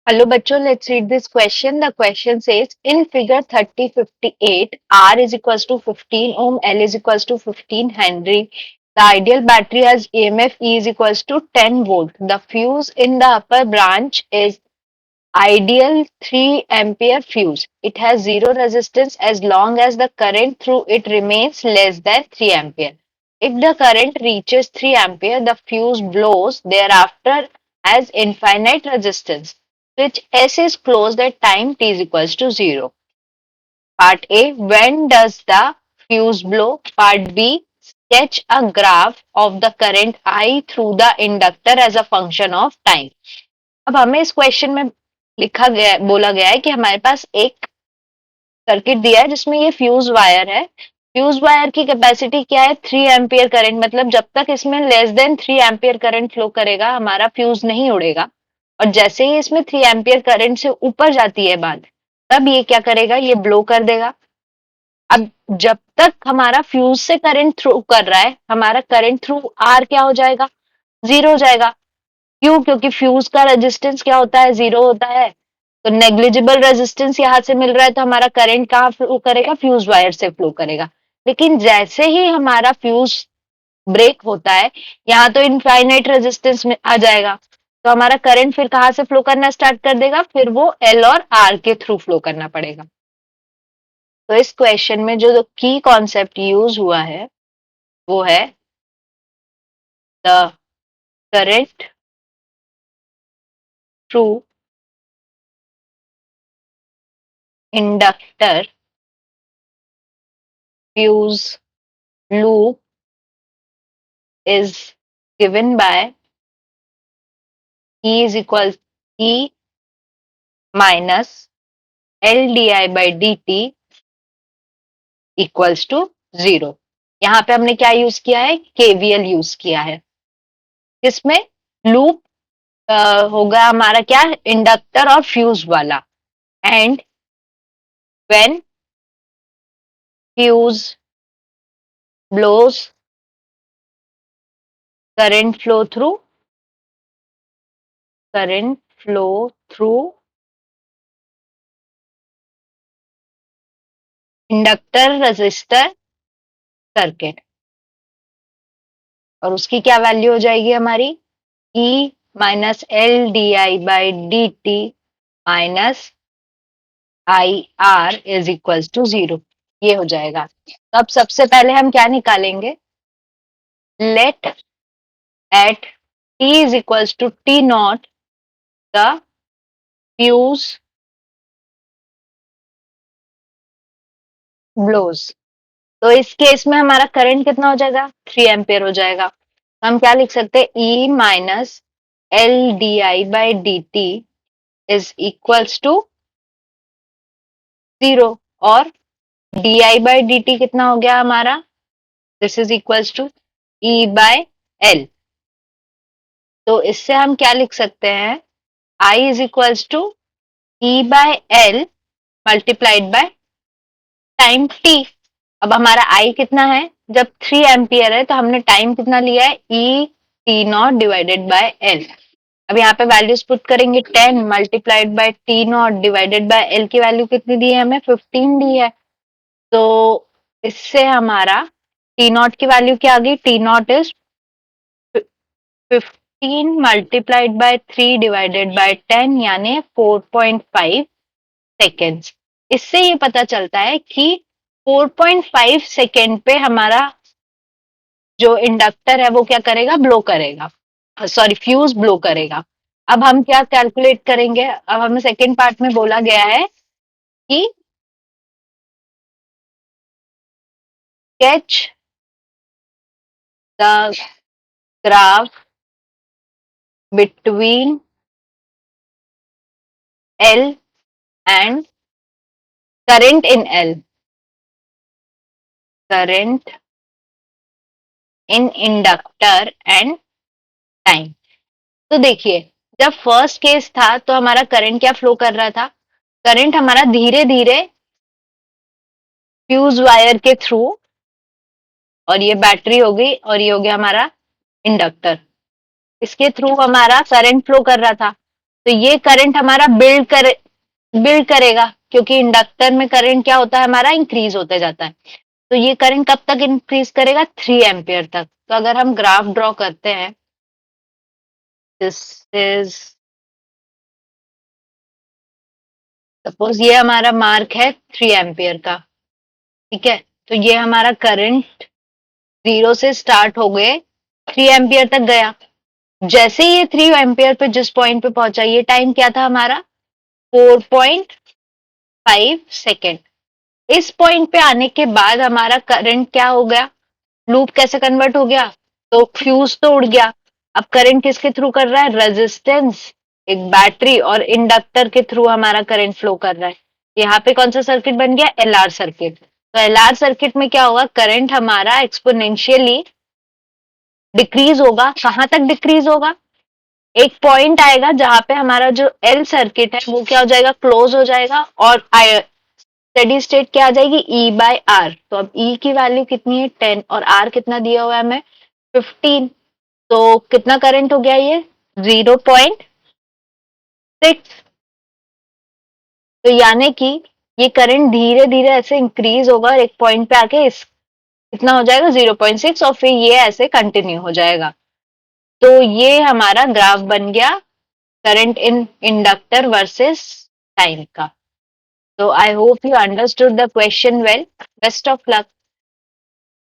Hello bachcho, let's read this question. The question says in figure 3058 R is equals to 15 ohm, L is equals to 15 Henry. The ideal battery has EMF E is equals to 10 volt. The fuse in the upper branch is ideal 3 ampere fuse. It has zero resistance as long as the current through it remains less than 3 ampere. If the current reaches 3 ampere, the fuse blows. Thereafter has infinite resistance. Switch S is closed at time t is equals to 0. Part A, when does the fuse blow? Part B, sketch a graph of the current I through the inductor as a function of time. अब हमें इस question में बोला गया है कि हमारे पास एक सर्किट दिया है जिसमें ये फ्यूज वायर है। फ्यूज वायर की कैपेसिटी क्या है? 3 एम्पियर करंट, मतलब जब तक इसमें less than 3 ampere current flow करेगा हमारा फ्यूज नहीं उड़ेगा। और जैसे ही इसमें 3 एम्पियर करंट से ऊपर जाती है बात, तब ये क्या करेगा? ये ब्लो कर देगा। अब जब तक हमारा फ्यूज से करंट थ्रू कर रहा है, हमारा करंट थ्रू आर क्या हो जाएगा? 0 हो जाएगा। क्यों? क्योंकि फ्यूज का रेजिस्टेंस क्या होता है? 0 होता है। तो नेग्लिजिबल रेजिस्टेंस यहां से मिल रहा है, तो हमारा करंट कहाँ फ्लो करेगा? फ्यूज वायर से फ्लो करेगा। लेकिन जैसे ही हमारा फ्यूज ब्रेक होता है, यहाँ तो इनफाइनाइट रेजिस्टेंस में आ जाएगा, तो हमारा करंट फिर कहाँ से फ्लो करना स्टार्ट कर देगा? फिर वो एल और आर के थ्रू फ्लो करना पड़ेगा। तो इस क्वेश्चन में जो की कॉन्सेप्ट यूज हुआ है वो है the current through inductor fuse loop is given by E is equal E minus L di by dt equals to 0। यहाँ पे हमने क्या यूज किया है? केवीएल यूज किया है। इसमें लूप होगा हमारा क्या? इंडक्टर और फ्यूज वाला। And when fuse blows current flow through current flow through inductor resistor circuit, और उसकी क्या वैल्यू हो जाएगी हमारी? E minus L D I by D T minus I R is equals to 0। ये हो जाएगा। तो अब सबसे पहले हम क्या निकालेंगे? Let at T is equals to T not the fuse blows. तो इस केस में हमारा करंट कितना हो जाएगा? 3 एम्पियर हो जाएगा। तो हम क्या लिख सकते हैं? E minus L D I by D T is equals to 0। और D I by D T कितना हो गया हमारा? This is equals to E by L. तो इससे हम क्या लिख सकते हैं? I is equals to E by L multiplied by time T. अब हमारा आई कितना है? जब 3 एम्पियर है तो हमने टाइम कितना लिया है? E T not divided by L. अब यहाँ पे वैल्यूज पुट करेंगे, 10 multiplied by T not divided by L की वैल्यू कितनी दी है हमें? 15 दी है। तो इससे हमारा टी नॉट की वैल्यू क्या आ गई? T not is 15 multiplied by 3 divided by 10 यानी 4.5 सेकेंड्स। इससे ये पता चलता है कि 4.5 सेकेंड पे हमारा जो इंडक्टर है वो क्या करेगा? ब्लो करेगा। सॉरी, फ्यूज ब्लो करेगा। अब हम क्या कैलकुलेट करेंगे? अब हमें सेकेंड पार्ट में बोला गया है कि sketch the graph between L and current in L, current in inductor and time। तो देखिए, जब फर्स्ट केस था तो हमारा करंट क्या फ्लो कर रहा था? करंट हमारा धीरे धीरे फ्यूज वायर के थ्रू, और ये बैटरी हो गई और ये हो गया हमारा इंडक्टर, इसके थ्रू हमारा करंट फ्लो कर रहा था। तो ये करंट हमारा बिल्ड करेगा, क्योंकि इंडक्टर में करंट क्या होता है हमारा, इंक्रीज होते जाता है। तो ये करंट कब तक इंक्रीज करेगा, 3 एम्पियर तक। तो अगर हम ग्राफ ड्रॉ करते हैं, दिस इज, सपोज ये हमारा मार्क है 3 एम्पियर का, ठीक है। तो ये हमारा करंट 0 से स्टार्ट हो गए, 3 एम्पियर तक गया। जैसे ही ये 3 एम्पियर पे जिस पॉइंट पे पहुंचा, ये टाइम क्या था हमारा, 4.5 सेकेंड। इस पॉइंट पे आने के बाद हमारा करंट क्या हो गया, लूप कैसे कन्वर्ट हो गया, तो फ्यूज तो उड़ गया। अब करंट किसके थ्रू कर रहा है, रेजिस्टेंस, एक बैटरी और इंडक्टर के थ्रू हमारा करंट फ्लो कर रहा है। यहाँ पे कौन सा सर्किट बन गया, एलआर सर्किट। तो एलआर सर्किट में क्या होगा, करंट हमारा एक्सपोनेंशियली डिक्रीज होगा। कहाँ तक डिक्रीज होगा, एक पॉइंट आएगा जहां पे हमारा जो एल सर्किट है वो क्या हो जाएगा, क्लोज हो जाएगा, और स्टेडी स्टेट क्या आ जाएगी, ई बाय आर। तो अब ई की वैल्यू कितनी है, 10, और आर कितना दिया हुआ है हमें, 15। तो कितना करंट हो गया ये, 0.6। तो यानी कि ये करंट धीरे धीरे ऐसे इंक्रीज होगा और एक पॉइंट पे आके इस कितना हो जाएगा, 0.6, और फिर ये ऐसे कंटिन्यू हो जाएगा। तो ये हमारा ग्राफ बन गया current in inductor versus time का। So I hope you understood the question well. Best of luck.